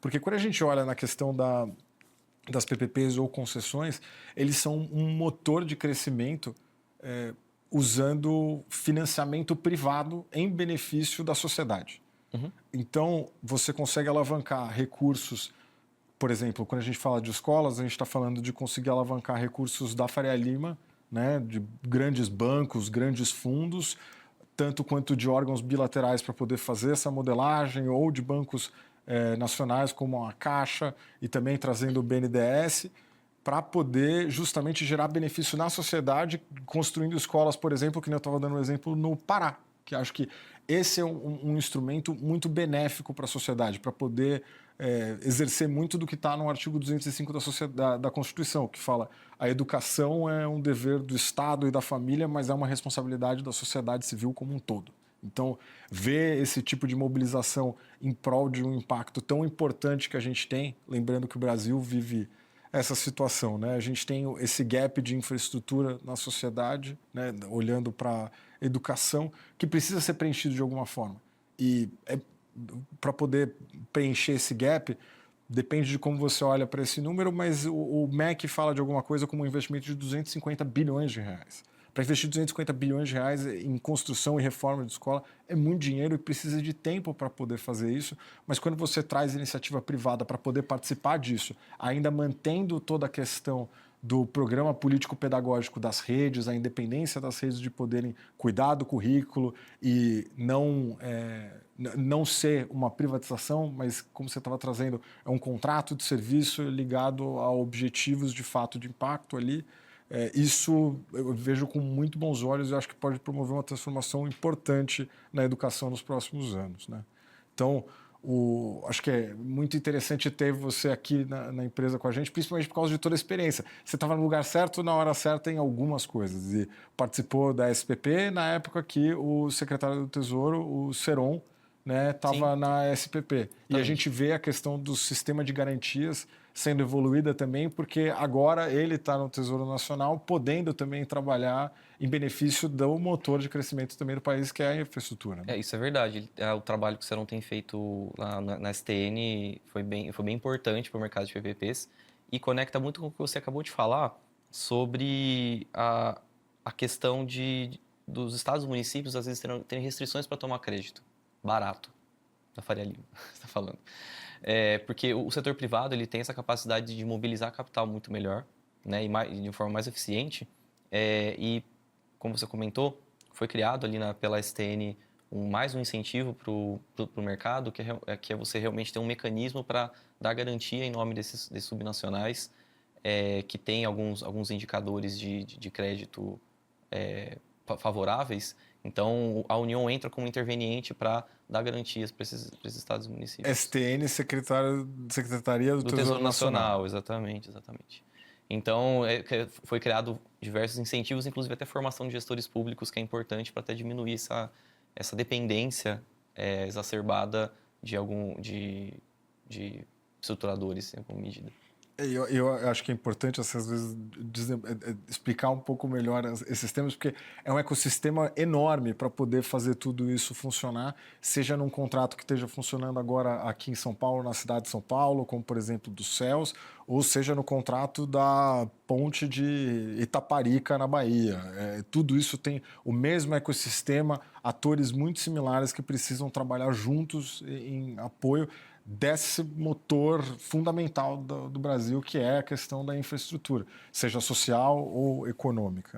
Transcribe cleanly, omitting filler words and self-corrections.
Porque quando a gente olha na questão das PPPs ou concessões, eles são um motor de crescimento usando financiamento privado em benefício da sociedade. Então, você consegue alavancar recursos, por exemplo, quando a gente fala de escolas, a gente está falando de conseguir alavancar recursos da Faria Lima, né, de grandes bancos, grandes fundos, tanto quanto de órgãos bilaterais para poder fazer essa modelagem, ou de bancos nacionais como a Caixa, e também trazendo o BNDES, para poder justamente gerar benefício na sociedade, construindo escolas, por exemplo, que eu estava dando um exemplo no Pará, que acho que esse é um instrumento muito benéfico para a sociedade, para poder exercer muito do que está no artigo 205 da Constituição, que fala a educação é um dever do Estado e da família, mas é uma responsabilidade da sociedade civil como um todo. Então, ver esse tipo de mobilização em prol de um impacto tão importante que a gente tem, lembrando que o Brasil vive essa situação, né? A gente tem esse gap de infraestrutura na sociedade, né? Olhando para educação, que precisa ser preenchido de alguma forma. E para poder preencher esse gap, depende de como você olha para esse número, mas o MEC fala de alguma coisa como um investimento de 250 bilhões de reais. Para investir 250 bilhões de reais em construção e reforma de escola é muito dinheiro e precisa de tempo para poder fazer isso, mas quando você traz iniciativa privada para poder participar disso, ainda mantendo toda a questão do programa político-pedagógico das redes, a independência das redes de poderem cuidar do currículo e não ser uma privatização, mas, como você estava trazendo, é um contrato de serviço ligado a objetivos de fato de impacto ali. Isso eu vejo com muito bons olhos e acho que pode promover uma transformação importante na educação nos próximos anos, né? Então, acho que é muito interessante ter você aqui na empresa com a gente, principalmente por causa de toda a experiência. Você estava no lugar certo, na hora certa, em algumas coisas. E participou da SPP na época que o secretário do Tesouro, o Seron, né, estava na SPP. E a gente vê a questão do sistema de garantias sendo evoluída também, porque agora ele está no Tesouro Nacional, podendo também trabalhar em benefício do motor de crescimento também do país, que é a infraestrutura, né? Isso é verdade. O trabalho que o Seron tem feito lá na STN foi bem importante para o mercado de PPPs e conecta muito com o que você acabou de falar sobre a questão dos estados e municípios, às vezes, terem restrições para tomar crédito barato, da Faria Lima, você está falando. Porque o setor privado ele tem essa capacidade de mobilizar capital muito melhor, né, e de forma mais eficiente. E, como você comentou, foi criado ali pela STN mais um incentivo para o mercado, que é você realmente ter um mecanismo para dar garantia em nome desses subnacionais, que tem alguns indicadores de crédito favoráveis. Então, a União entra como interveniente para dar garantias para esses estados e municípios. STN, Secretaria do Tesouro Nacional. Exatamente. Então, foi criado diversos incentivos, inclusive até formação de gestores públicos, que é importante para até diminuir essa dependência exacerbada de estruturadores, em alguma medida. Eu acho que é importante, às vezes, explicar um pouco melhor esses temas, porque é um ecossistema enorme para poder fazer tudo isso funcionar, seja num contrato que esteja funcionando agora aqui em São Paulo, na cidade de São Paulo, como, por exemplo, dos Céus, ou seja no contrato da ponte de Itaparica, na Bahia. Tudo isso tem o mesmo ecossistema, atores muito similares que precisam trabalhar juntos em apoio desse motor fundamental do Brasil, que é a questão da infraestrutura, seja social ou econômica.